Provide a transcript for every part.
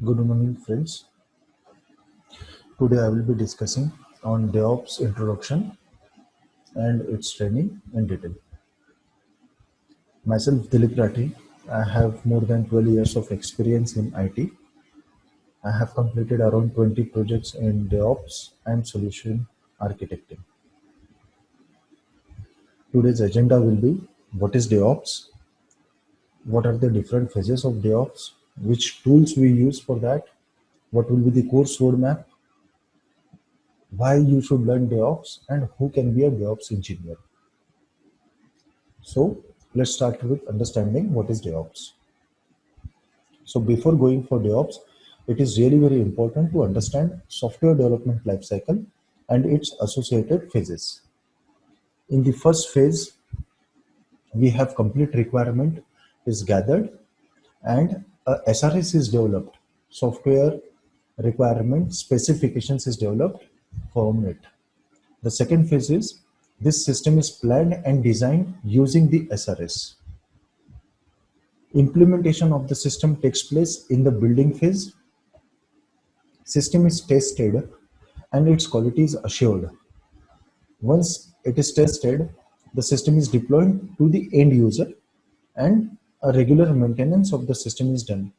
Good morning, friends. Today I will be discussing on DevOps introduction and its training in detail. Myself, Dilip Rathi. I have more than 12 years of experience in IT. I have completed around 20 projects in DevOps and solution architecting. Today's agenda will be what is DevOps, what are the different phases of DevOps, which tools we use for that, what will be the course roadmap, why you should learn DevOps, and who can be a DevOps engineer. So let's start with understanding what is DevOps. So before going for DevOps, it is really very important to understand software development lifecycle and its associated phases. In the first phase, we have complete requirement is gathered and a SRS is developed. Software requirement specifications is developed from it. The second phase is this system is planned and designed using the SRS. Implementation of the system takes place in the building phase. System is tested and its quality is assured. Once it is tested, the system is deployed to the end user and a regular maintenance of the system is done.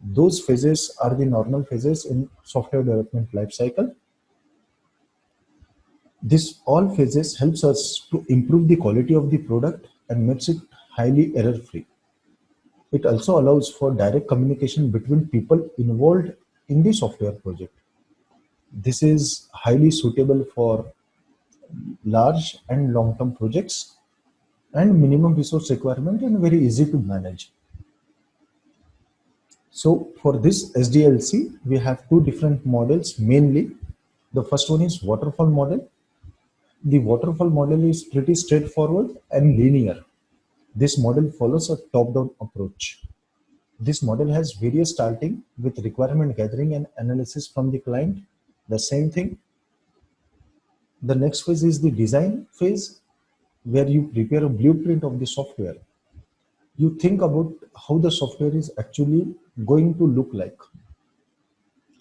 Those phases are the normal phases in software development lifecycle. This all phases helps us to improve the quality of the product and makes it highly error-free. It also allows for direct communication between people involved in the software project. This is highly suitable for large and long-term projects and minimum resource requirement and very easy to manage. So for this SDLC, we have two different models mainly. The first one is waterfall model. The waterfall model is pretty straightforward and linear. This model follows a top-down approach. This model has various starting with requirement gathering and analysis from the client. The same thing. The next phase is the design phase, where you prepare a blueprint of the software. You think about how the software is actually going to look like.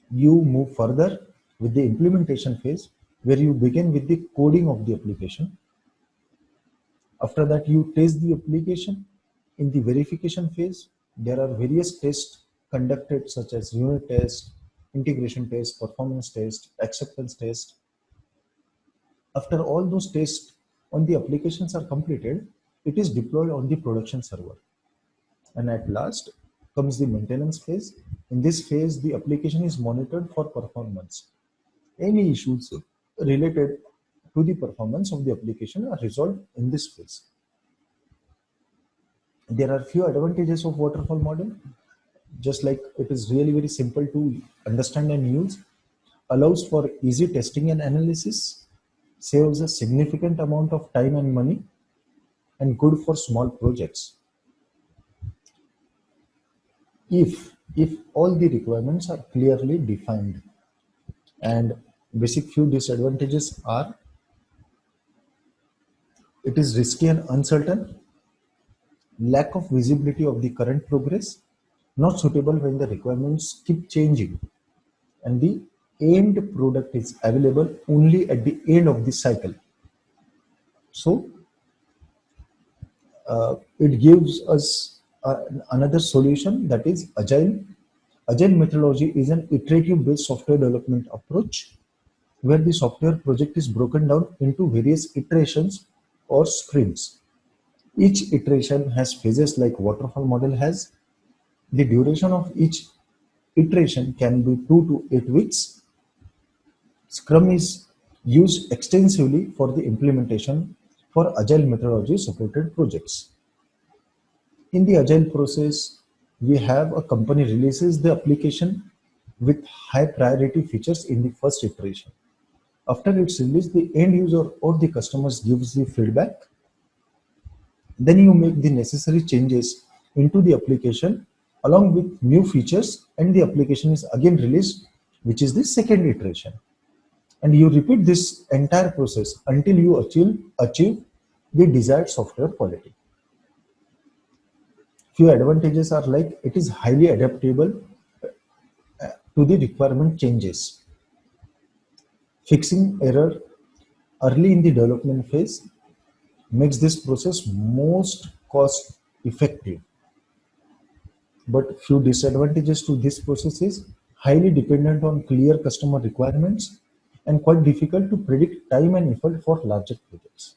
You move further with the implementation phase, where you begin with the coding of the application. After that, you test the application. In the verification phase, there are various tests conducted such as unit test, integration test, performance test, acceptance test. After all those tests on the applications are completed, it is deployed on the production server. And at last comes the maintenance phase. In this phase, the application is monitored for performance. Any issues related to the performance of the application are resolved in this phase. There are few advantages of waterfall model, just like it is really very simple to understand and use, allows for easy testing and analysis, saves a significant amount of time and money, and good for small projects. If all the requirements are clearly defined. And basic few disadvantages are it is risky and uncertain, lack of visibility of the current progress, not suitable when the requirements keep changing, and the end product is available only at the end of the cycle. So it gives us another solution, that is agile. Agile methodology is an iterative based software development approach where the software project is broken down into various iterations or sprints. Each iteration has phases like waterfall model has. The duration of each iteration can be 2 to 8 weeks. Scrum is used extensively for the implementation for agile methodology supported projects. In the agile process, we have a company releases the application with high priority features in the first iteration. After its release, the end user or the customers gives the feedback. Then you make the necessary changes into the application along with new features, and the application is again released, which is the second iteration. And you repeat this entire process until you achieve the desired software quality. Few advantages are like it is highly adaptable to the requirement changes. Fixing error early in the development phase makes this process most cost effective. But few disadvantages to this process is highly dependent on clear customer requirements and quite difficult to predict time and effort for larger projects.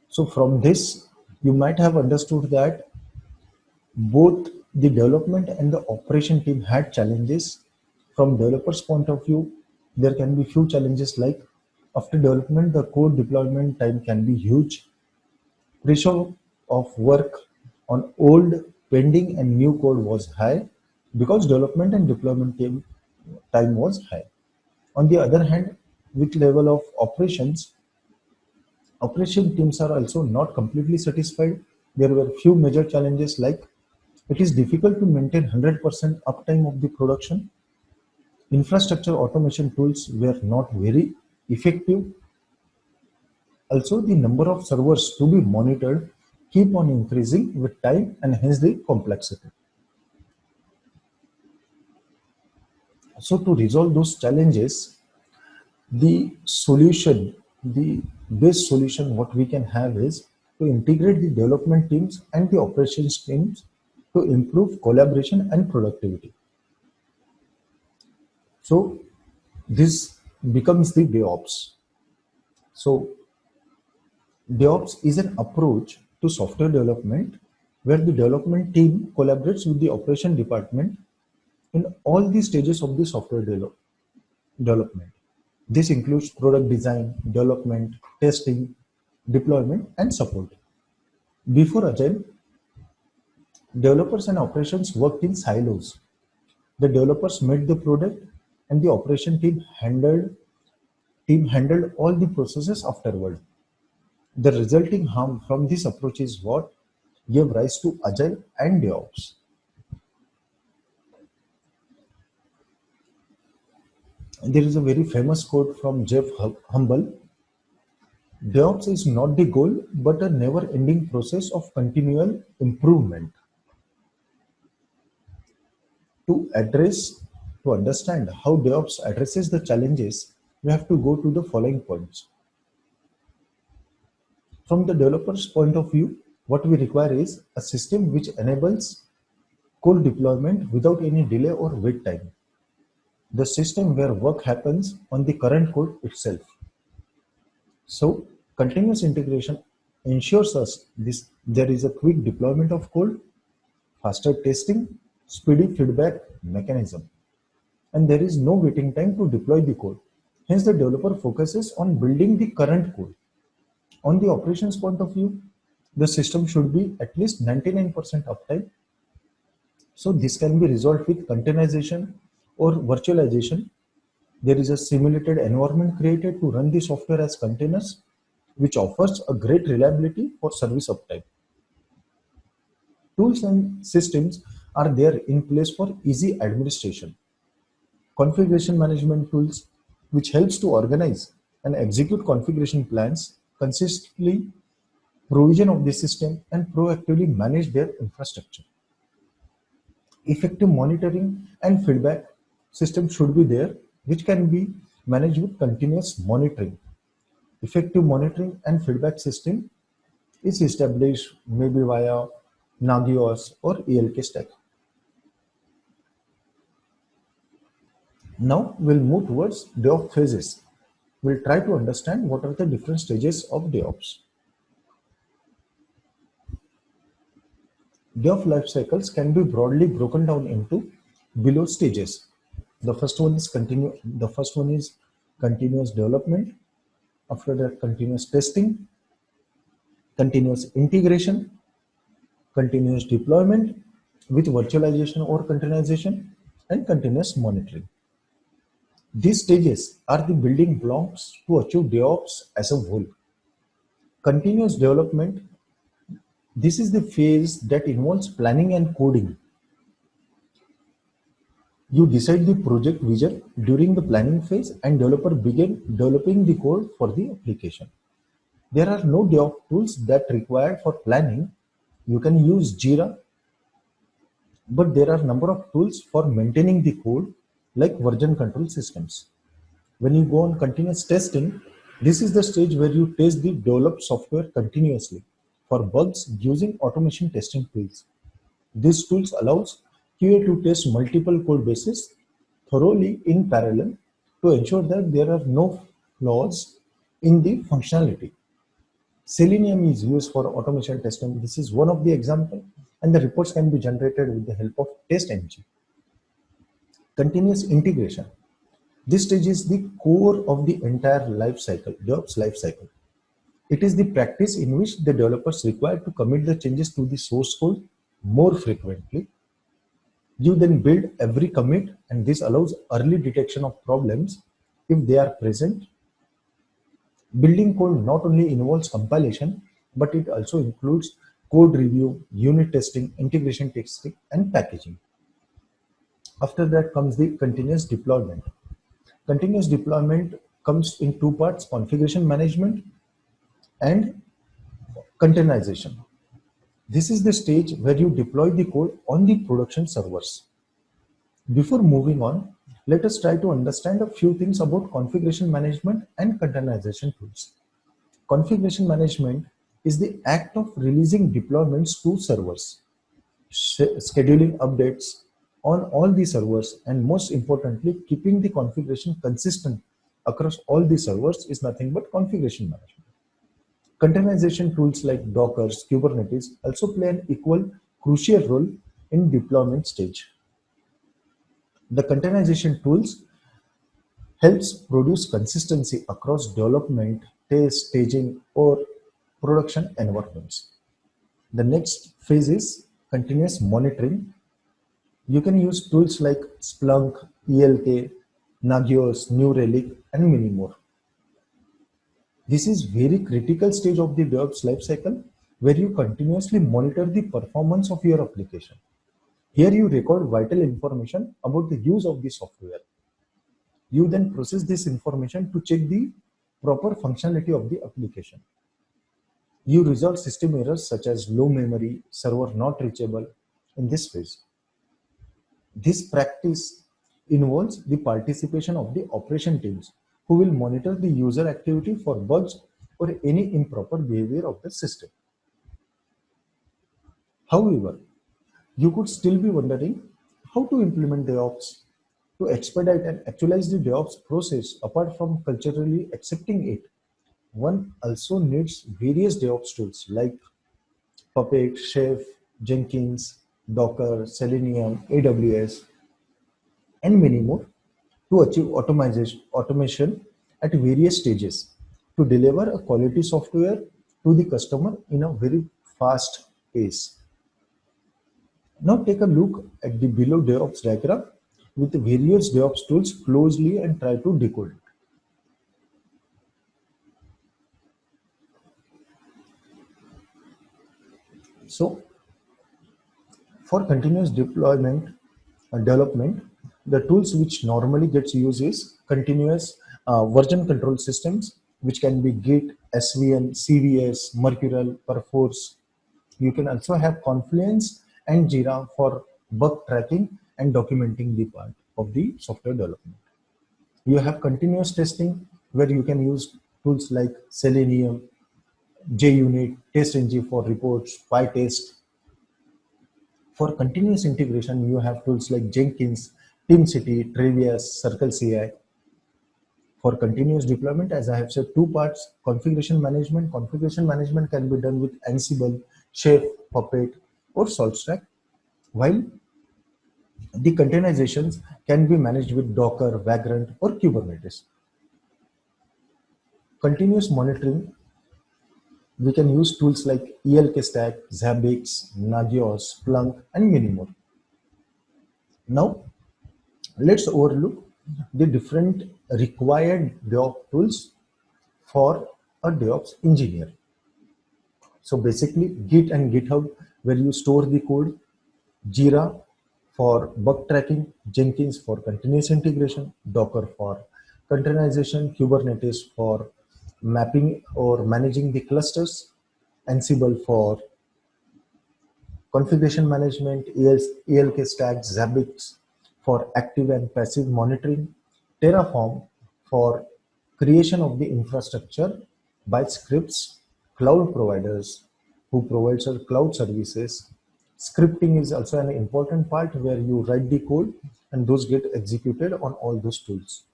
So from this, you might have understood that both the development and the operation team had challenges. From developers point of view, there can be few challenges like after development the code deployment time can be huge. Pressure of work on old pending and new code was high because development and deployment time was high. On the other hand, with level of operations, operation teams are also not completely satisfied. There were few major challenges like it is difficult to maintain 100% uptime of the production. Infrastructure automation tools were not very effective. Also, the number of servers to be monitored keep on increasing with time and hence the complexity. So to resolve those challenges, the solution, the best solution what we can have is to integrate the development teams and the operations teams to improve collaboration and productivity. So this becomes the DevOps. So DevOps is an approach to software development where the development team collaborates with the operation department in all the stages of the software development. This includes product design, development, testing, deployment, and support. Before Agile, developers and operations worked in silos. The developers made the product and the operation team handled all the processes afterward. The resulting harm from this approach is what gave rise to Agile and DevOps. There is a very famous quote from Jeff Humble: DevOps is not the goal, but a never ending process of continual improvement. To address, to understand how DevOps addresses the challenges, we have to go to the following points. From the developer's point of view, what we require is a system which enables code deployment without any delay or wait time. The system where work happens on the current code itself. So continuous integration ensures us this there is a quick deployment of code, faster testing, speedy feedback mechanism, and there is no waiting time to deploy the code. Hence, the developer focuses on building the current code. On the operations point of view, the system should be at least 99% uptime. So this can be resolved with containerization or virtualization. There is a simulated environment created to run the software as containers, which offers a great reliability for service uptime. Tools and systems are there in place for easy administration. Configuration management tools, which helps to organize and execute configuration plans, consistently provision of the system and proactively manage their infrastructure. Effective monitoring and feedback system should be there, which can be managed with continuous monitoring. Effective monitoring and feedback system is established maybe via Nagios or ELK stack. Now we'll move towards DevOps phases. We'll try to understand what are the different stages of DevOps. DevOps life cycles can be broadly broken down into below stages. The first one is continuous development. After that, continuous testing, continuous integration, continuous deployment with virtualization or containerization, and continuous monitoring. These stages are the building blocks to achieve DevOps as a whole. Continuous development, this is the phase that involves planning and coding. You decide the project vision during the planning phase and developer begin developing the code for the application. There are no DevOps tools that required for planning. You can use Jira But there are number of tools for maintaining the code, like version control systems. When you go on continuous testing, this is the stage where you test the developed software continuously for bugs using automation testing tools. These tools allows QA to test multiple code bases thoroughly in parallel to ensure that there are no flaws in the functionality. Selenium is used for automation testing. This is one of the example, and the reports can be generated with the help of TestNG. Continuous integration. This stage is the core of the entire life cycle, DevOps life cycle. It is the practice in which the developers require to commit the changes to the source code more frequently. You then build every commit, and this allows early detection of problems if they are present. Building code not only involves compilation, but it also includes code review, unit testing, integration testing, and packaging. After that comes the continuous deployment. Continuous deployment comes in two parts: configuration management and containerization. This is the stage where you deploy the code on the production servers. Before moving on, let us try to understand a few things about configuration management and containerization tools. Configuration management is the act of releasing deployments to servers, scheduling updates on all the servers, and most importantly, keeping the configuration consistent across all the servers is nothing but configuration management. Containerization tools like Docker, Kubernetes also play an equal crucial role in deployment stage. The containerization tools helps produce consistency across development, test, staging, or production environments. The next phase is continuous monitoring. You can use tools like Splunk, ELK, Nagios, New Relic, and many more. This is very critical stage of the DevOps lifecycle where you continuously monitor the performance of your application. Here you record vital information about the use of the software. You then process this information to check the proper functionality of the application. You resolve system errors such as low memory, server not reachable in this phase. This practice involves the participation of the operation teams who will monitor the user activity for bugs or any improper behavior of the system. However, you could still be wondering how to implement DevOps. To expedite and actualize the DevOps process, apart from culturally accepting it, one also needs various DevOps tools like Puppet, Chef, Jenkins, Docker, Selenium, AWS, and many more to achieve automation at various stages to deliver a quality software to the customer in a very fast pace. Now take a look at the below DevOps diagram with the various DevOps tools closely and try to decode it. So for continuous deployment and development, the tools which normally gets used is continuous version control systems, which can be Git, SVN, CVS, Mercurial, Perforce. You can also have Confluence and Jira for bug tracking and documenting the part of the software development. You have continuous testing where you can use tools like Selenium, JUnit, TestNG for reports, PyTest. For continuous integration, you have tools like Jenkins, TeamCity, Travias, CircleCI. For continuous deployment, as I have said, two parts: configuration management. Configuration management can be done with Ansible, Chef, Puppet, or SaltStack, while the containerizations can be managed with Docker, Vagrant, or Kubernetes. Continuous monitoring, we can use tools like ELK Stack, Zabbix, Nagios, Splunk, and many more. Now, let's overlook the different required DevOps tools for a DevOps engineer. So basically, Git and GitHub, where you store the code, Jira for bug tracking, Jenkins for continuous integration, Docker for containerization, Kubernetes for mapping or managing the clusters, Ansible for configuration management, ELK stack, Zabbix for active and passive monitoring, Terraform for creation of the infrastructure by scripts, cloud providers who provides our cloud services. Scripting is also an important part where you write the code and those get executed on all those tools.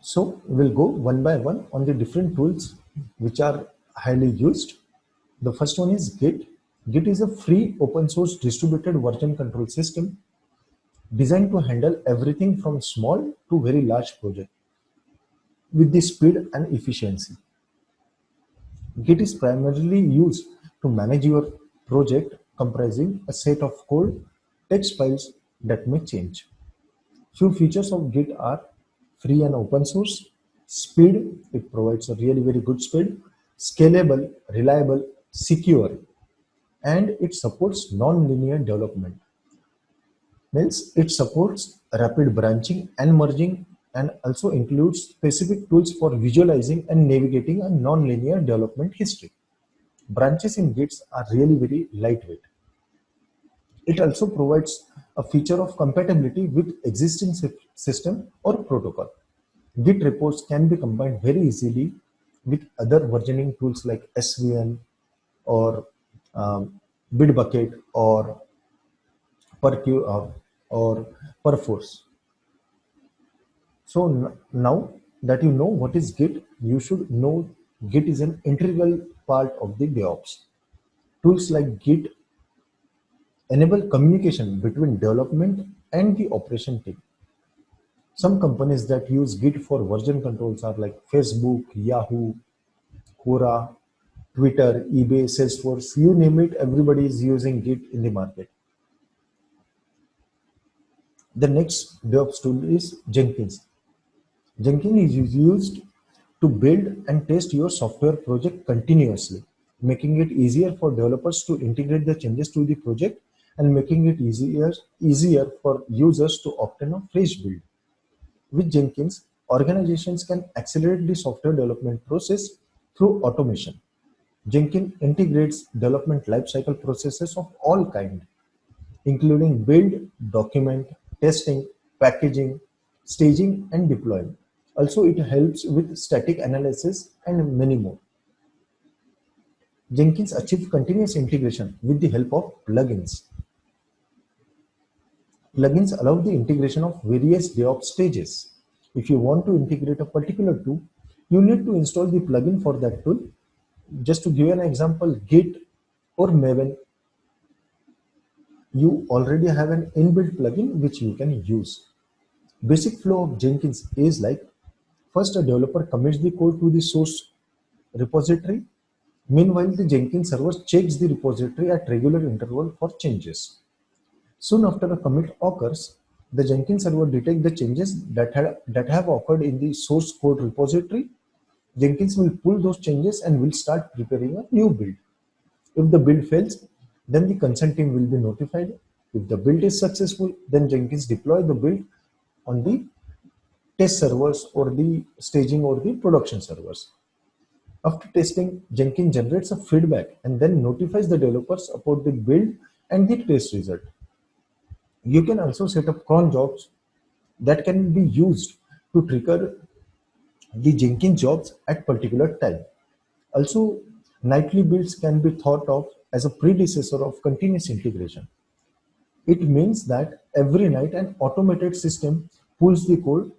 So we'll go one by one on the different tools which are highly used. The first one is Git. Git is a free open source distributed version control system designed to handle everything from small to very large project with the speed and efficiency. Git is primarily used to manage your project comprising a set of code text files that may change. Few features of Git are free and open source, speed, it provides a really very good speed, scalable, reliable, secure, and it supports non-linear development. Means it supports rapid branching and merging and also includes specific tools for visualizing and navigating a non-linear development history. Branches in Git are really very lightweight. It also provides a feature of compatibility with existing system or protocol. Git repos can be combined very easily with other versioning tools like SVN or Bitbucket or or Perforce. So now that you know what is Git, you should know Git is an integral part of the DevOps. Tools like Git enable communication between development and the operation team. Some companies that use Git for version controls are like Facebook, Yahoo, Quora, Twitter, eBay, Salesforce, you name it, everybody is using Git in the market. The next DevOps tool is Jenkins. Jenkins is used to build and test your software project continuously, making it easier for developers to integrate the changes to the project and making it easier for users to obtain a fresh build. With Jenkins, organizations can accelerate the software development process through automation. Jenkins integrates development lifecycle processes of all kinds, including build, document, testing, packaging, staging, and deploying. Also, it helps with static analysis and many more. Jenkins achieves continuous integration with the help of plugins. Plugins allow the integration of various DevOps stages. If you want to integrate a particular tool, you need to install the plugin for that tool. Just to give an example, Git or Maven, you already have an inbuilt plugin which you can use. Basic flow of Jenkins is like, first a developer commits the code to the source repository. Meanwhile, the Jenkins server checks the repository at regular interval for changes. Soon after a commit occurs, the Jenkins server detects the changes that have occurred in the source code repository. Jenkins will pull those changes and will start preparing a new build. If the build fails, then the consent team will be notified. If the build is successful, then Jenkins deploy the build on the test servers or the staging or the production servers. After testing, Jenkins generates a feedback and then notifies the developers about the build and the test result. You can also set up cron jobs that can be used to trigger the Jenkins jobs at particular time. Also, nightly builds can be thought of as a predecessor of continuous integration. It means that every night an automated system pulls the code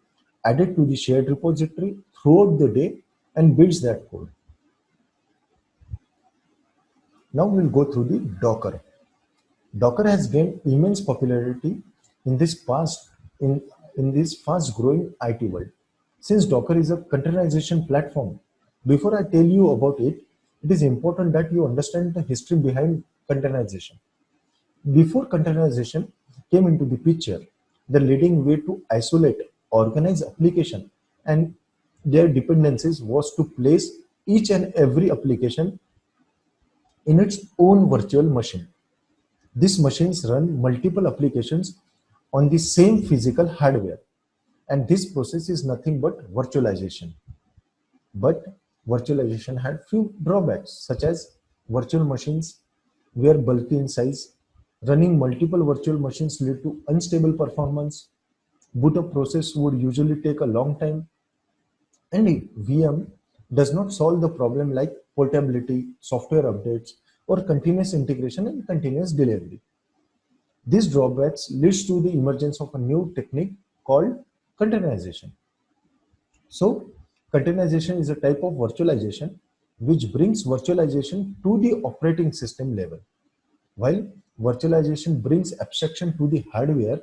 added to the shared repository throughout the day and builds that code. Now we'll go through the Docker. Docker has gained immense popularity in this fast growing IT world. Since Docker is a containerization platform, before I tell you about it, it is important that you understand the history behind containerization. Before containerization came into the picture, the leading way to isolate, organize application and their dependencies was to place each and every application in its own virtual machine. These machines run multiple applications on the same physical hardware, and this process is nothing but virtualization. But virtualization had few drawbacks, such as virtual machines were bulky in size. Running multiple virtual machines lead to unstable performance. Boot up process would usually take a long time, and VM does not solve the problem like portability, software updates, or continuous integration and continuous delivery. These drawbacks leads to the emergence of a new technique called containerization. So, containerization is a type of virtualization which brings virtualization to the operating system level. While virtualization brings abstraction to the hardware,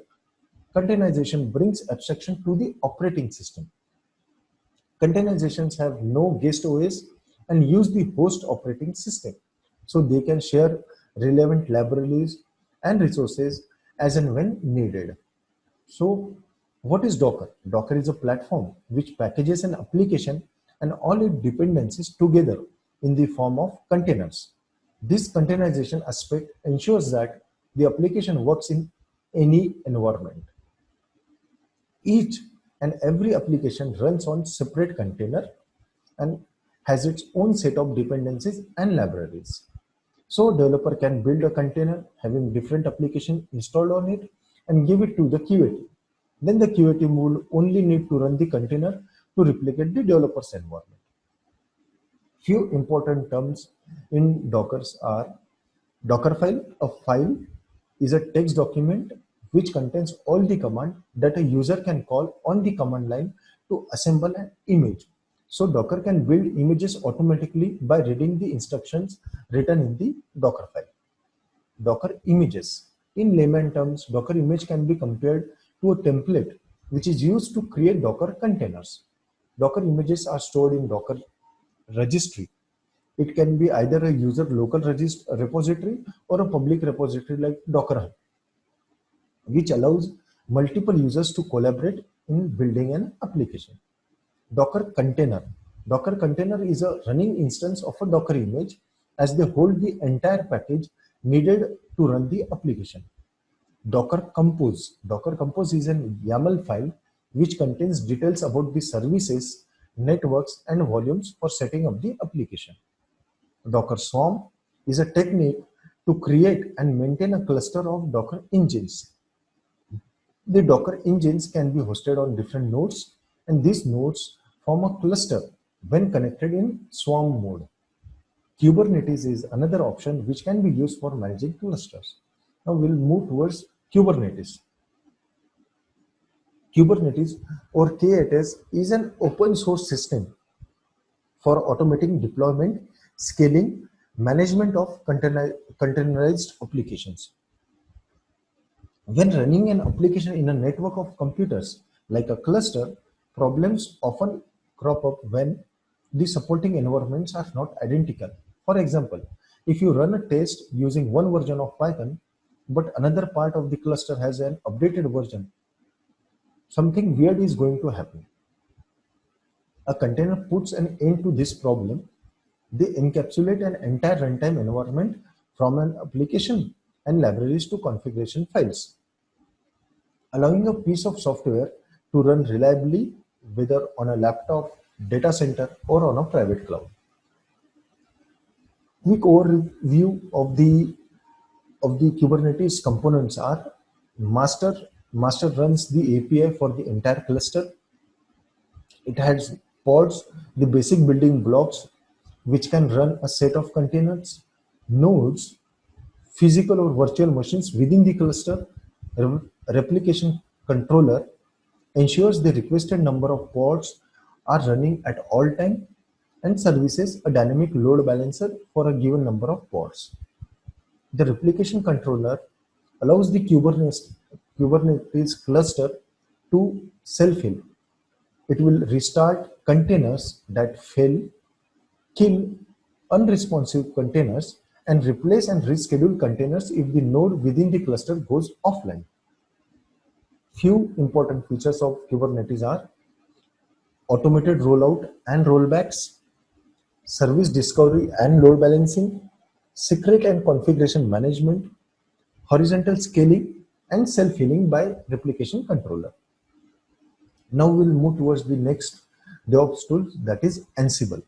containerization brings abstraction to the operating system. Containerizations have no guest OS and use the host operating system. So they can share relevant libraries and resources as and when needed. So what is Docker? Docker is a platform which packages an application and all its dependencies together in the form of containers. This containerization aspect ensures that the application works in any environment. Each and every application runs on separate container and has its own set of dependencies and libraries. So developer can build a container having different application installed on it and give it to the QA team. Then the QA team will only need to run the container to replicate the developer's environment. Few important terms in Dockers are Docker file. A file is a text document which contains all the command that a user can call on the command line to assemble an image. So Docker can build images automatically by reading the instructions written in the Docker file. Docker images. In layman terms, Docker image can be compared to a template which is used to create Docker containers. Docker images are stored in Docker registry. It can be either a user local repository or a public repository like Docker Hub, which allows multiple users to collaborate in building an application. Docker container. Docker container is a running instance of a Docker image as they hold the entire package needed to run the application. Docker Compose. Docker Compose is an YAML file which contains details about the services, networks, and volumes for setting up the application. Docker Swarm is a technique to create and maintain a cluster of Docker engines. The Docker engines can be hosted on different nodes, and these nodes form a cluster when connected in swarm mode. Kubernetes is another option which can be used for managing clusters. Now we'll move towards Kubernetes. Kubernetes or KATS is an open source system for automating deployment, scaling, management of containerized applications. When running an application in a network of computers like a cluster, problems often crop up when the supporting environments are not identical. For example, if you run a test using one version of Python, but another part of the cluster has an updated version, something weird is going to happen. A container puts an end to this problem. They encapsulate an entire runtime environment from an application and libraries to configuration files, allowing a piece of software to run reliably whether on a laptop, data center, or on a private cloud. Quick overview of the Kubernetes components are master. Master runs the API for the entire cluster. It has pods, the basic building blocks, which can run a set of containers, nodes, physical or virtual machines within the cluster. Replication controller ensures the requested number of pods are running at all time and services a dynamic load balancer for a given number of pods. The replication controller allows the Kubernetes cluster to self-heal. It will restart containers that fail, kill unresponsive containers, and replace and reschedule containers if the node within the cluster goes offline. Few important features of Kubernetes are automated rollout and rollbacks, service discovery and load balancing, secret and configuration management, horizontal scaling, and self-healing by replication controller. Now we'll move towards the next DevOps tool, that is Ansible.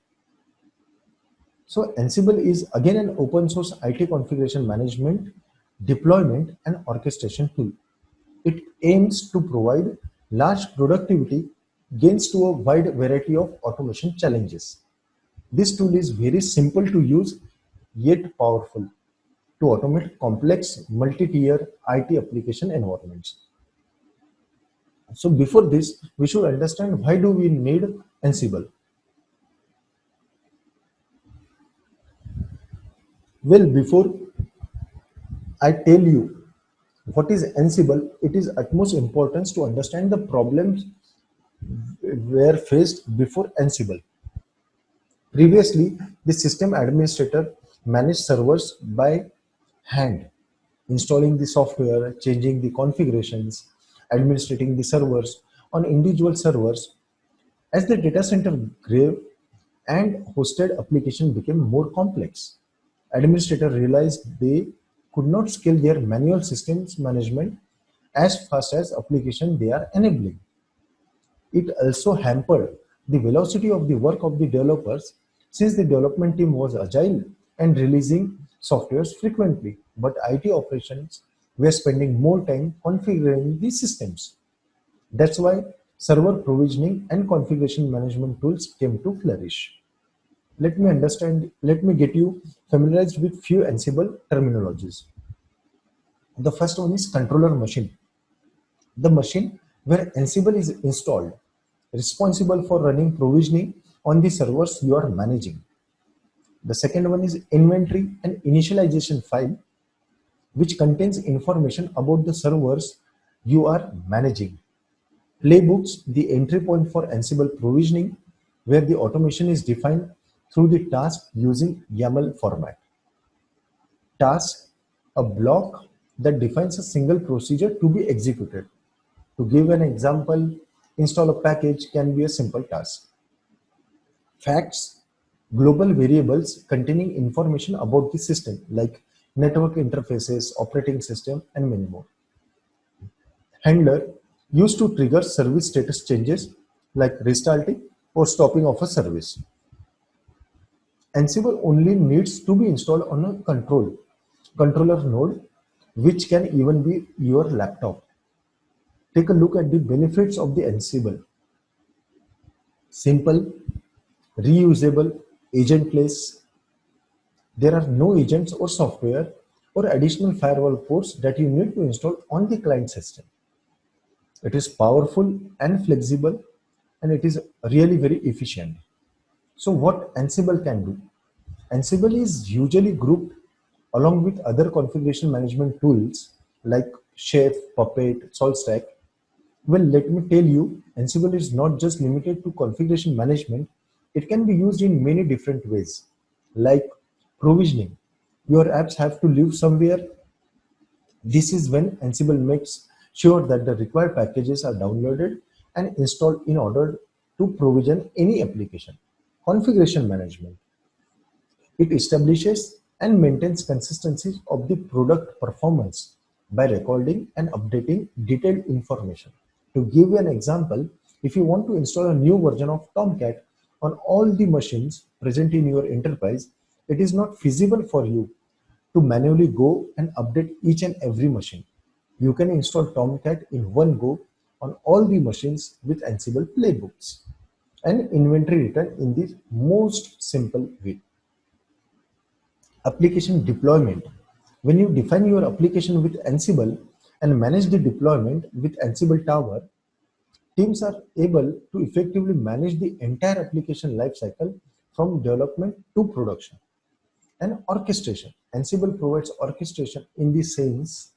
So Ansible is again an open source IT configuration management, deployment and orchestration tool. It aims to provide large productivity gains to a wide variety of automation challenges. This tool is very simple to use yet powerful to automate complex multi-tier IT application environments. So before this, we should understand why do we need Ansible. Well, before I tell you what is Ansible, it is utmost importance to understand the problems were faced before Ansible. Previously, the system administrator managed servers by hand, installing the software, changing the configurations, administrating the servers on individual servers. As the data center grew and hosted application became more complex, administrators realized they could not scale their manual systems management as fast as application they are enabling. It also hampered the velocity of the work of the developers since the development team was agile and releasing softwares frequently, but IT operations were spending more time configuring the systems. That's why server provisioning and configuration management tools came to flourish. Let me get you familiarized with few Ansible terminologies. The first one is controller machine. The machine where Ansible is installed, responsible for running provisioning on the servers you are managing. The second one is inventory and initialization file, which contains information about the servers you are managing. Playbooks, the entry point for Ansible provisioning, where the automation is defined through the task using YAML format. Task, a block that defines a single procedure to be executed. To give an example, install a package can be a simple task. Facts, global variables containing information about the system like network interfaces, operating system, and many more. Handler, used to trigger service status changes like restarting or stopping of a service. Ansible only needs to be installed on a controller node, which can even be your laptop. Take a look at the benefits of the Ansible. Simple, reusable, agentless. There are no agents or software or additional firewall ports that you need to install on the client system. It is powerful and flexible, and it is really very efficient. So what Ansible can do? Ansible is usually grouped along with other configuration management tools like Chef, Puppet, SaltStack. Well, let me tell you, Ansible is not just limited to configuration management. It can be used in many different ways, like provisioning. Your apps have to live somewhere. This is when Ansible makes sure that the required packages are downloaded and installed in order to provision any application. Configuration management. It establishes and maintains consistency of the product performance by recording and updating detailed information. To give you an example, if you want to install a new version of Tomcat on all the machines present in your enterprise, it is not feasible for you to manually go and update each and every machine. You can install Tomcat in one go on all the machines with Ansible playbooks and inventory return in the most simple way. Application deployment. When you define your application with Ansible and manage the deployment with Ansible Tower, teams are able to effectively manage the entire application lifecycle from development to production. And orchestration. Ansible provides orchestration in the sense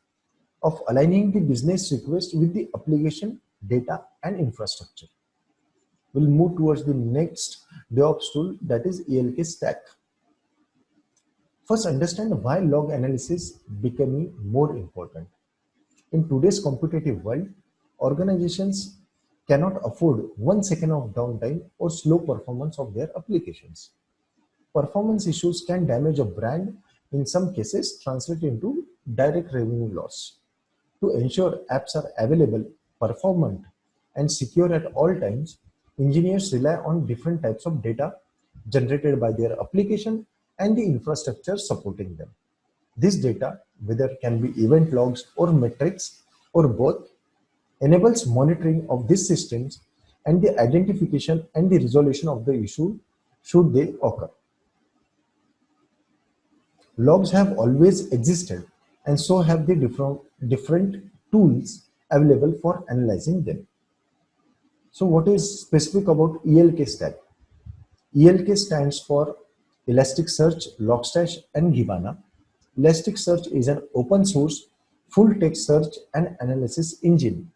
of aligning the business request with the application data and infrastructure. We'll move towards the next DevOps tool, that is ELK Stack. First, understand why log analysis becoming more important. In today's competitive world, organizations cannot afford 1 second of downtime or slow performance of their applications. Performance issues can damage a brand, in some cases translate into direct revenue loss. To ensure apps are available, performant, and secure at all times, engineers rely on different types of data generated by their application and the infrastructure supporting them. This data, whether can be event logs or metrics or both, enables monitoring of these systems and the identification and the resolution of the issue should they occur. Logs have always existed, and so have the different tools available for analyzing them. So what is specific about ELK stack? ELK stands for Elasticsearch, Logstash, and Kibana. Elasticsearch is an open source full text search and analysis engine.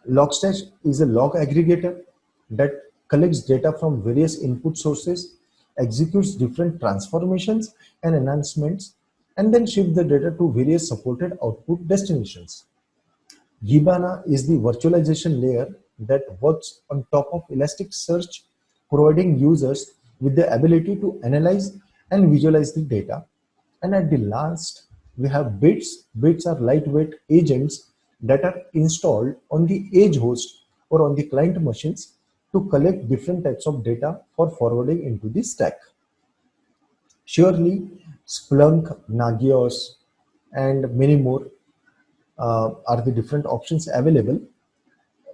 Logstash is a log aggregator that collects data from various input sources, executes different transformations and enhancements, and then ships the data to various supported output destinations. Kibana is the virtualization layer that works on top of Elasticsearch, providing users with the ability to analyze and visualize the data. And at the last, we have bits. Bits are lightweight agents that are installed on the edge host or on the client machines to collect different types of data for forwarding into the stack. Surely, Splunk, Nagios, and many more are the different options available.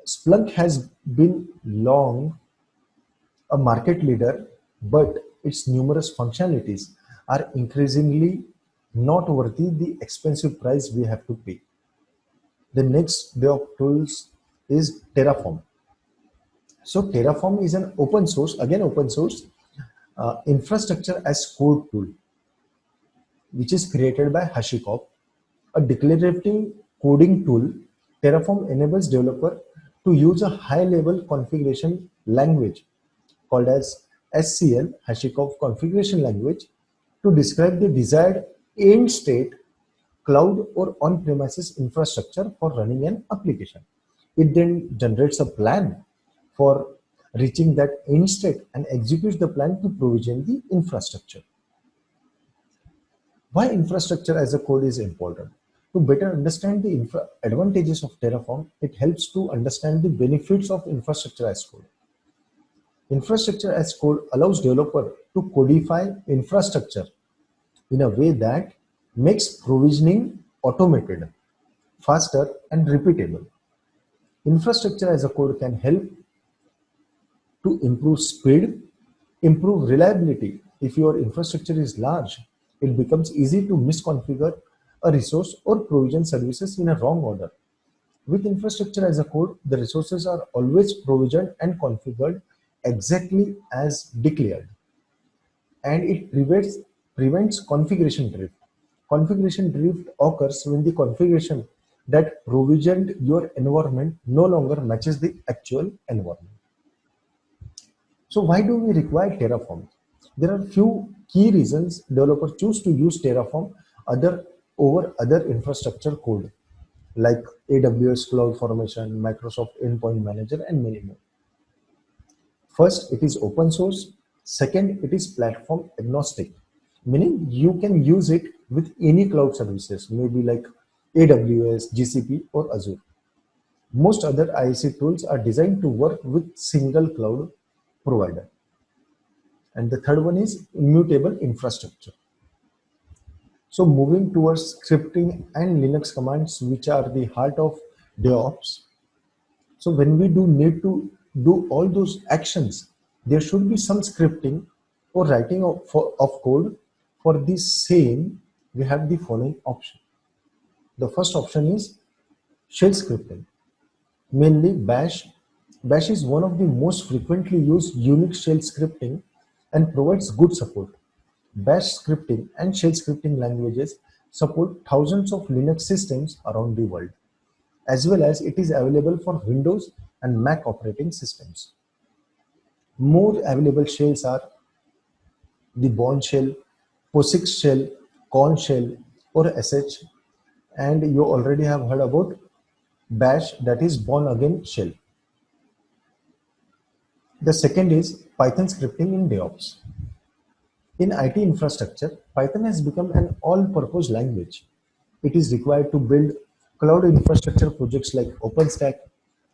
Splunk has been long a market leader, but its numerous functionalities are increasingly not worthy the expensive price we have to pay. The next day of tools is Terraform. So Terraform is an open source, again open source, infrastructure as code tool, which is created by HashiCorp, a declarative coding tool. Terraform enables developer to use a high-level configuration language called as SCL, HashiCorp Configuration Language, to describe the desired end state cloud or on-premises infrastructure for running an application. It then generates a plan for reaching that end state and executes the plan to provision the infrastructure. Why infrastructure as a code is important? To better understand the advantages of Terraform, it helps to understand the benefits of infrastructure as code. Infrastructure as code allows developer to codify infrastructure in a way that makes provisioning automated, faster, and repeatable. Infrastructure as a code can help to improve speed, improve reliability. If your infrastructure is large, it becomes easy to misconfigure a resource or provision services in a wrong order. With infrastructure as a code, the resources are always provisioned and configured exactly as declared, and it prevents configuration drift. Configuration drift occurs when the configuration that provisioned your environment no longer matches the actual environment. So why do we require Terraform? There are few key reasons developers choose to use Terraform over other infrastructure code like AWS CloudFormation, Microsoft Endpoint Manager, and many more. First, it is open source. Second, it is platform agnostic, meaning you can use it with any cloud services, maybe like AWS, GCP, or Azure. Most other IAC tools are designed to work with single cloud provider. And the third one is immutable infrastructure. So moving towards scripting and Linux commands, which are the heart of DevOps. So when we do need to do all those actions, there should be some scripting or writing of code. For this same, we have the following option. The first option is shell scripting, mainly Bash. Bash is one of the most frequently used Unix shell scripting and provides good support. Bash scripting and shell scripting languages support thousands of Linux systems around the world, as well as it is available for Windows and Mac operating systems. More available shells are the Bourne shell, POSIX shell, Korn shell, or SH, and you already have heard about Bash, that is Born Again shell. The second is Python scripting in DevOps. In IT infrastructure, Python has become an all-purpose language. It is required to build cloud infrastructure projects like OpenStack.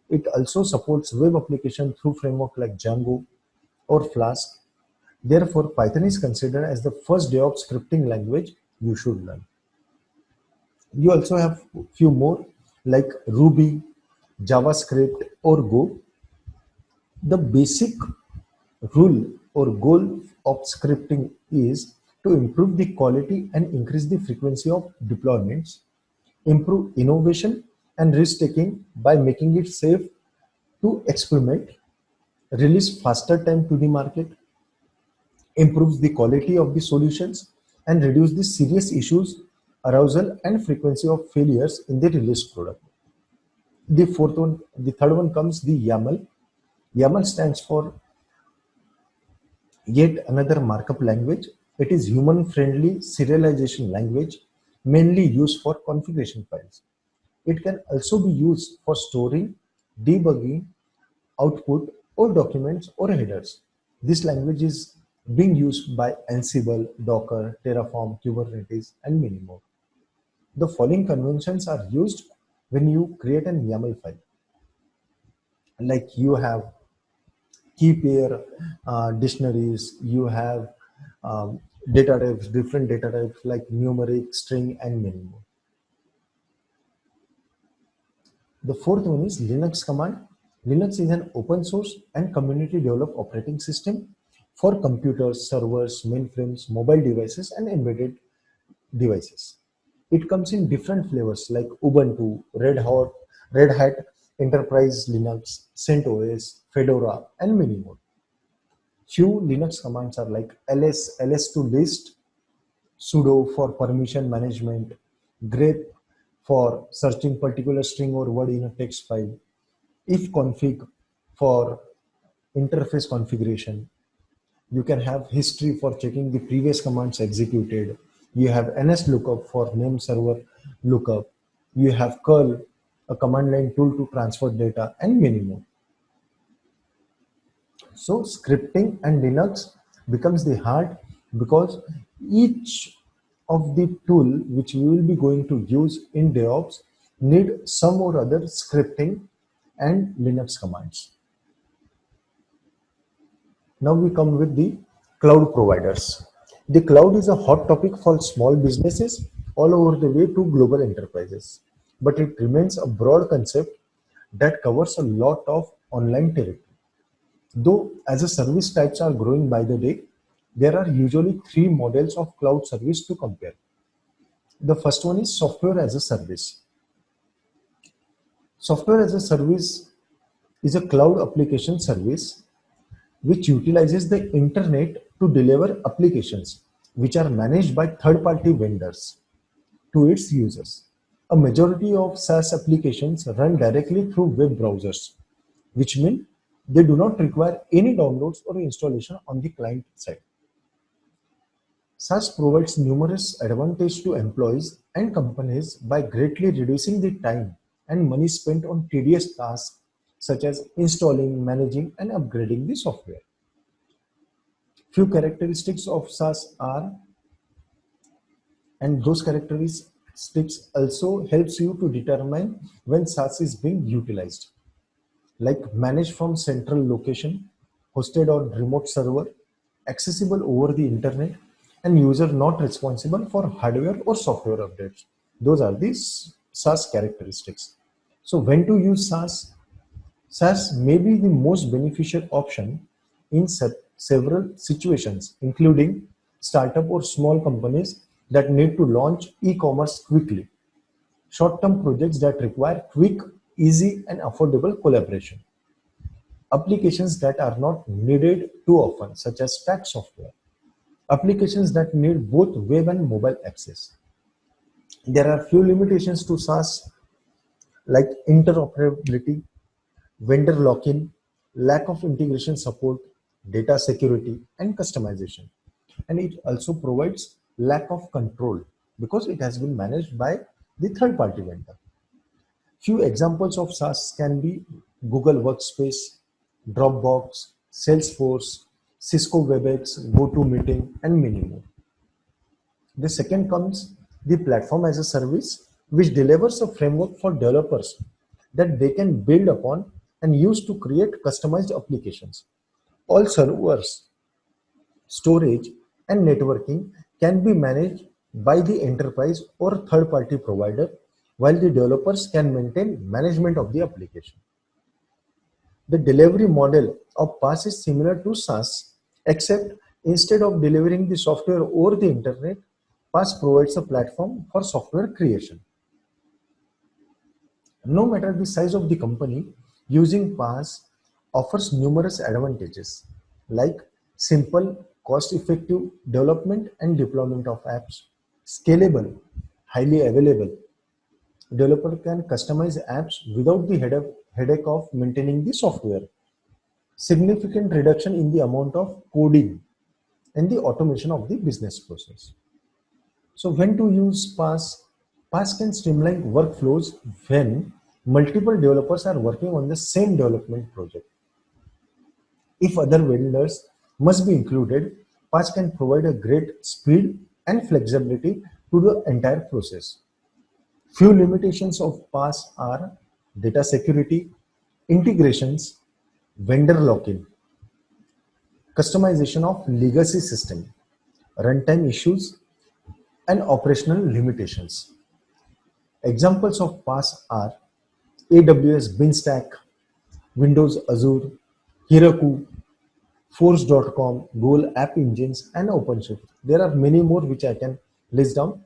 It also supports web application through framework like Django or Flask. Therefore, Python is considered as the first DevOps scripting language you should learn. You also have few more like Ruby, JavaScript, or Go. The basic rule or goal of scripting is to improve the quality and increase the frequency of deployments, improve innovation and risk taking by making it safe to experiment, release faster time to the market, improves the quality of the solutions, and reduce the serious issues, arousal, and frequency of failures in the released product. The third one comes the YAML. YAML stands for yet another markup language. It is human-friendly serialization language mainly used for configuration files. It can also be used for storing, debugging, output, or documents or headers. This language is being used by Ansible, Docker, Terraform, Kubernetes, and many more. The following conventions are used when you create an YAML file. Like you have key pair dictionaries, you have data types, different data types like numeric, string, and many more. The fourth one is Linux command. Linux is an open source and community developed operating system for computers, servers, mainframes, mobile devices, and embedded devices. It comes in different flavors like Ubuntu, Red Hat, Enterprise Linux, CentOS, Fedora, and many more. Few Linux commands are like ls to list, sudo for permission management, grep for searching particular string or word in a text file, ifconfig for interface configuration. You can have history for checking the previous commands executed. You have nslookup for name server lookup. You have curl, a command line tool to transfer data, and many more. So scripting and Linux becomes the heart because each of the tool which we will be going to use in DevOps need some or other scripting and Linux commands. Now we come with the cloud providers. The cloud is a hot topic for small businesses all over the way to global enterprises, but it remains a broad concept that covers a lot of online territory. Though as a service types are growing by the day, there are usually three models of cloud service to compare. The first one is software as a service. Software as a service is a cloud application service which utilizes the internet to deliver applications which are managed by third-party vendors to its users. A majority of SaaS applications run directly through web browsers, which mean they do not require any downloads or installation on the client side. SaaS provides numerous advantages to employees and companies by greatly reducing the time and money spent on tedious tasks such as installing, managing, and upgrading the software. Few characteristics of SaaS are, and those characteristics also helps you to determine when SaaS is being utilized, like managed from central location, hosted on remote server, accessible over the internet, and user not responsible for hardware or software updates. Those are the SaaS characteristics. So when to use SaaS? SaaS may be the most beneficial option in several situations, including startup or small companies that need to launch e-commerce quickly, short-term projects that require quick, easy, and affordable collaboration, applications that are not needed too often, such as tax software, applications that need both web and mobile access. There are few limitations to SaaS like interoperability, vendor lock-in, lack of integration support, data security, and customization. And it also provides lack of control because it has been managed by the third-party vendor. Few examples of SaaS can be Google Workspace, Dropbox, Salesforce, Cisco WebEx, GoToMeeting, and many more. The second comes the platform as a service, which delivers a framework for developers that they can build upon and use to create customized applications. All servers, storage, and networking can be managed by the enterprise or third-party provider, while the developers can maintain management of the application. The delivery model of PaaS is similar to SaaS, except instead of delivering the software over the internet, PaaS provides a platform for software creation. No matter the size of the company, using PaaS offers numerous advantages like simple, cost-effective development and deployment of apps, scalable, highly available. Developer can customize apps without the headache of maintaining the software. Significant reduction in the amount of coding and the automation of the business process. So when to use PaaS? PaaS can streamline workflows when multiple developers are working on the same development project. If other vendors must be included, PaaS can provide a great speed and flexibility to the entire process. Few limitations of PaaS are data security, integrations, vendor lock-in, customization of legacy system, runtime issues, and operational limitations. Examples of PaaS are AWS Beanstalk, Windows Azure, Heroku, Force.com, Google App Engines, and OpenShift. There are many more which I can list down.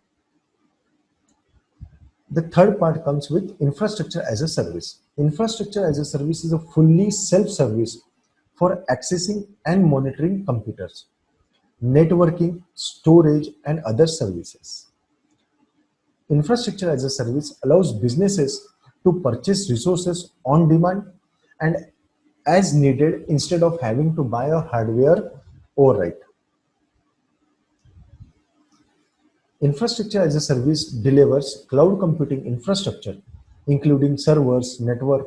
The third part comes with infrastructure as a service. Infrastructure as a service is a fully self-service for accessing and monitoring computers, networking, storage, and other services. Infrastructure as a service allows businesses to purchase resources on demand and as needed instead of having to buy a hardware outright. Infrastructure as a service delivers cloud computing infrastructure, including servers, network,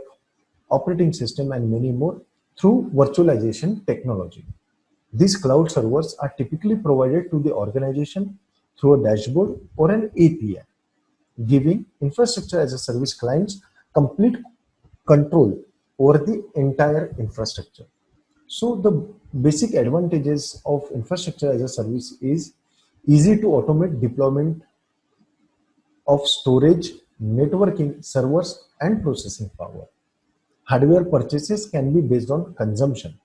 operating system, and many more through virtualization technology. These cloud servers are typically provided to the organization through a dashboard or an API, giving infrastructure as a service clients complete control over the entire infrastructure. So the basic advantages of infrastructure as a service is easy to automate deployment of storage, networking, servers, and processing power. Hardware purchases can be based on consumption.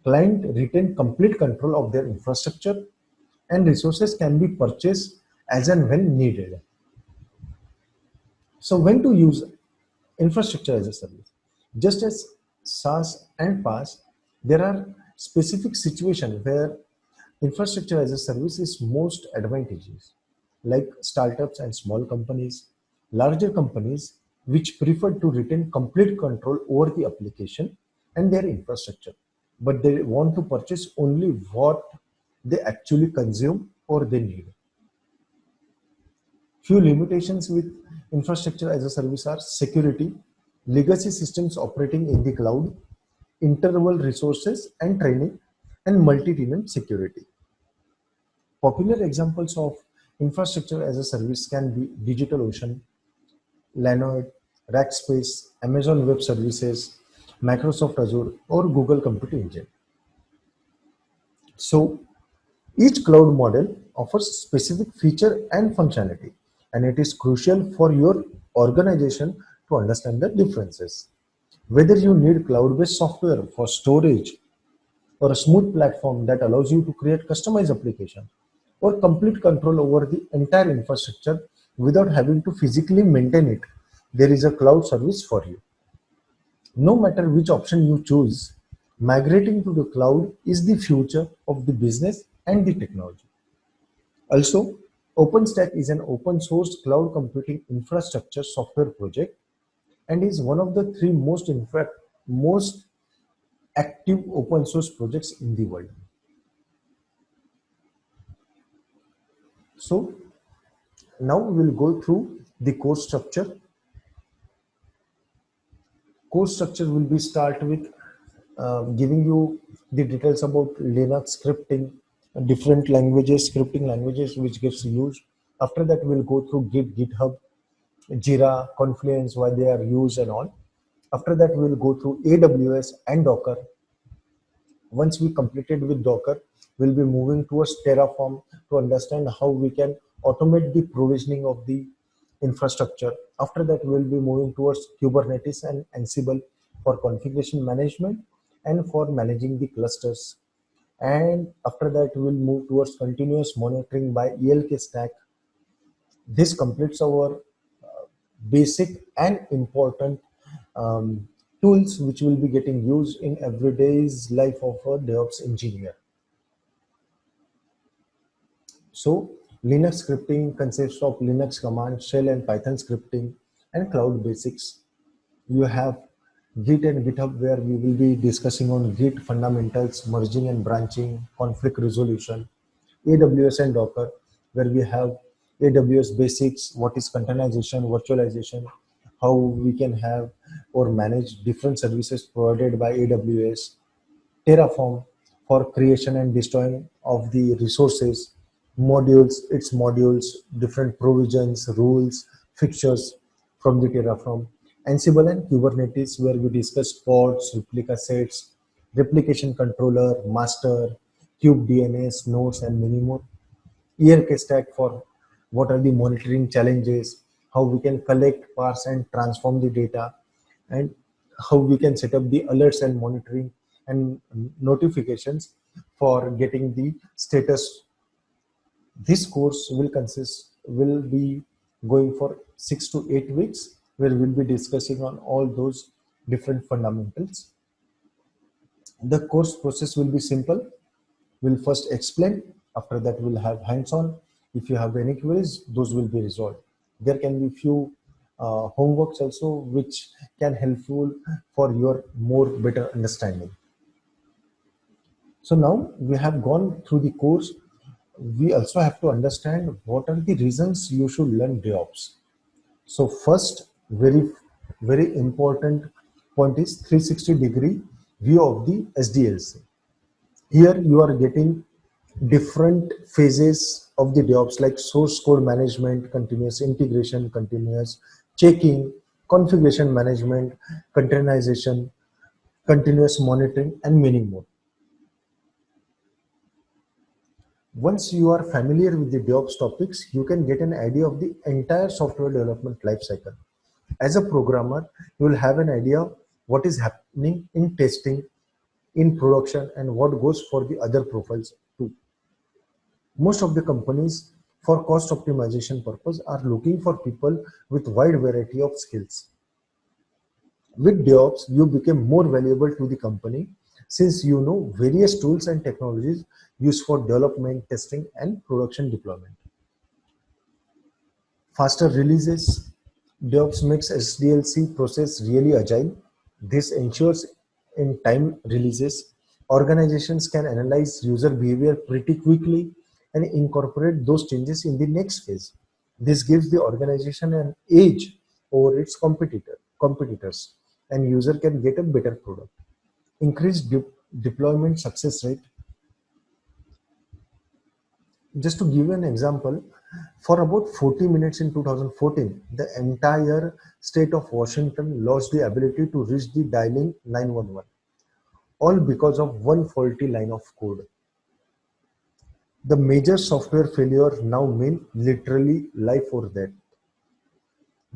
Client retain complete control of their infrastructure, and resources can be purchased as and when needed. So when to use infrastructure as a service? Just as SaaS and PaaS, there are specific situations where infrastructure as a service is most advantageous, like startups and small companies, larger companies which prefer to retain complete control over the application and their infrastructure, but they want to purchase only what they actually consume or they need. Few limitations with infrastructure as a service are security, legacy systems operating in the cloud, interval resources and training, and multi-tenant security. Popular examples of infrastructure as a service can be DigitalOcean, Linode, Rackspace, Amazon Web Services, Microsoft Azure, or Google Compute Engine. So each cloud model offers specific feature and functionality, and it is crucial for your organization to understand the differences. Whether you need cloud-based software for storage or a smooth platform that allows you to create customized application or complete control over the entire infrastructure without having to physically maintain it, there is a cloud service for you. No matter which option you choose, migrating to the cloud is the future of the business and the technology. Also, OpenStack is an open source cloud computing infrastructure software project and is one of the three most active open source projects in the world. So now we will go through the course structure. Course structure will be start with giving you the details about Linux scripting, different languages, scripting languages which gets used. After that, we'll go through GitHub, Jira, Confluence, why they are used and all. After that, we'll go through AWS and Docker. Once we completed with Docker, we'll be moving towards Terraform to understand how we can automate the provisioning of the infrastructure. After that, we'll be moving towards Kubernetes and Ansible for configuration management and for managing the clusters. And after that, we'll move towards continuous monitoring by ELK stack. This completes our basic and important um, tools which will be getting used in everyday's life of a DevOps engineer. So Linux scripting consists of Linux command, shell and Python scripting, and cloud basics. You have Git and GitHub where we will be discussing on Git fundamentals, merging and branching, conflict resolution. AWS and Docker where we have AWS basics, what is containerization, virtualization, how we can have or manage different services provided by AWS. Terraform for creation and destroying of the resources, modules, its modules, different provisions, rules, fixtures from the Terraform. Ansible and Kubernetes, where we discuss pods, replica sets, replication controller, master, kube DNS, nodes, and many more. ELK stack for what are the monitoring challenges, how we can collect, parse, and transform the data, and how we can set up the alerts and monitoring and notifications for getting the status. This course will be going for 6 to 8 weeks, where we'll be discussing on all those different fundamentals. The course process will be simple. We'll first explain, after that we'll have hands-on. If you have any queries, those will be resolved. There can be few homeworks also which can helpful for your more better understanding. So now we have gone through the course. We also have to understand what are the reasons you should learn DevOps. So first, very important point is 360-degree view of the SDLC. Here you are getting different phases of the DevOps like source code management, continuous integration, continuous checking, configuration management, containerization, continuous monitoring, and many more. Once you are familiar with the DevOps topics, you can get an idea of the entire software development lifecycle. As a programmer, you will have an idea what is happening in testing, in production, and what goes for the other profiles too. Most of the companies, for cost optimization purpose, are looking for people with wide variety of skills. With DevOps, you become more valuable to the company since you know various tools and technologies used for development, testing, and production deployment. Faster releases. DevOps makes SDLC process really agile. This ensures in time releases, organizations can analyze user behavior pretty quickly and incorporate those changes in the next phase. This gives the organization an edge over its competitors, and user can get a better product. Increased deployment success rate. Just to give you an example, for about 40 minutes in 2014, the entire state of Washington lost the ability to reach the dialing 911, all because of one faulty line of code. The major software failure now mean literally life or death.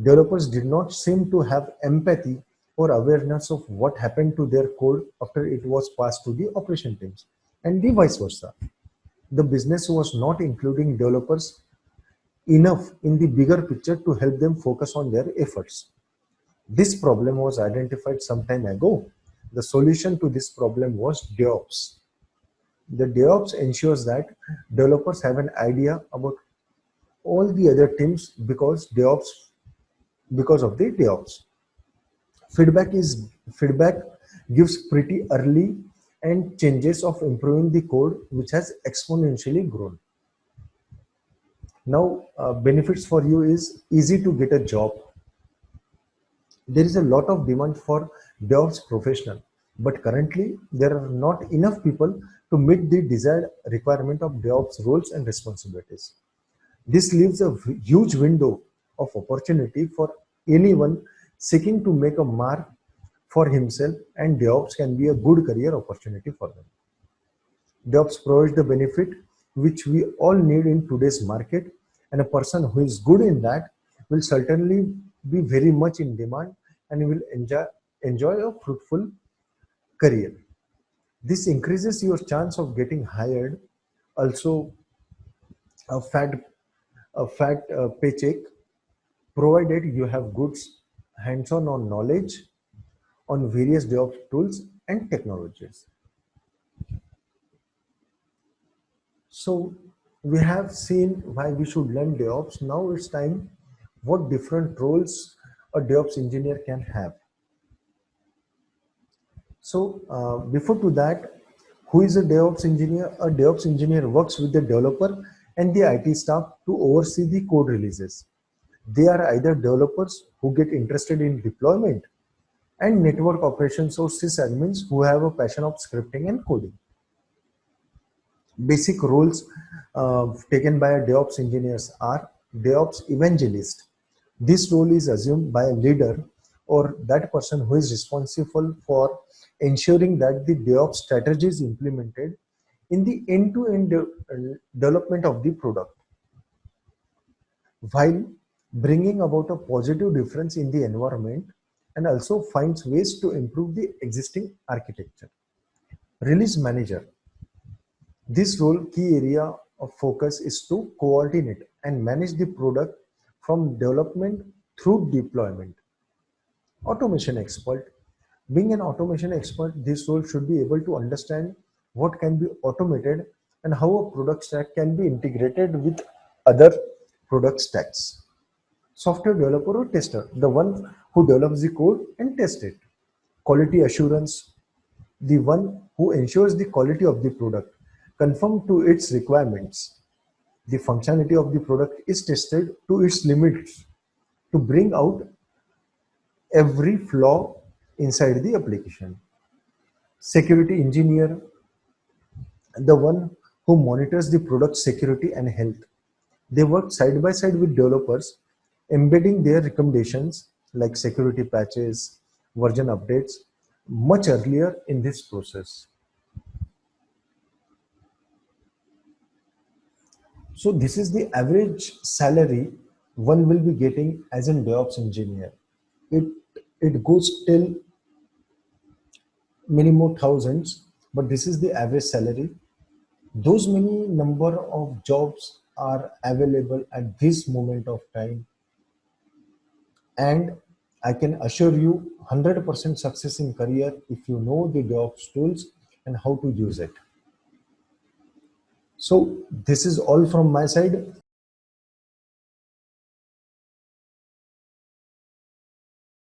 Developers did not seem to have empathy or awareness of what happened to their code after it was passed to the operation teams, and the vice versa. The business was not including developers enough in the bigger picture to help them focus on their efforts. This problem was identified some time ago. The solution to this problem was DevOps. The DevOps ensures that developers have an idea about all the other teams because of the DevOps. Feedback gives pretty early and changes of improving the code which has exponentially grown. Now benefits for you is easy to get a job. There is a lot of demand for DevOps professional, but currently there are not enough people to meet the desired requirement of DevOps roles and responsibilities. This leaves a huge window of opportunity for anyone seeking to make a mark for himself, and DevOps can be a good career opportunity for them. DevOps provides the benefit which we all need in today's market, and a person who is good in that will certainly be very much in demand and will enjoy a fruitful career. This increases your chance of getting hired. Also, a fat a fat paycheck, provided you have good hands-on on knowledge on various DevOps tools and technologies. So we have seen why we should learn DevOps. Now it's time what different roles a DevOps engineer can have. So before to that, who is a DevOps engineer? A DevOps engineer works with the developer and the IT staff to oversee the code releases. They are either developers who get interested in deployment and network operations or sysadmins who have a passion of scripting and coding. Basic roles taken by DevOps engineers are DevOps evangelist. This role is assumed by a leader or that person who is responsible for ensuring that the DevOps strategy is implemented in the end-to-end development of the product, while bringing about a positive difference in the environment and also finds ways to improve the existing architecture. Release manager. This role key area of focus is to coordinate and manage the product from development through deployment. Automation expert. Being an automation expert, this role should be able to understand what can be automated and how a product stack can be integrated with other product stacks. Software developer or tester, the one who develops the code and tests it. Quality assurance, the one who ensures the quality of the product conform to its requirements. The functionality of the product is tested to its limits to bring out every flaw inside the application. Security engineer, the one who monitors the product security and health. They work side by side with developers, embedding their recommendations like security patches, version updates much earlier in this process. So this is the average salary one will be getting as a DevOps engineer. It it goes till many more thousands, but this is the average salary. Those many number of jobs are available at this moment of time, and I can assure you 100% success in career if you know the DevOps tools and how to use it. So this is all from my side.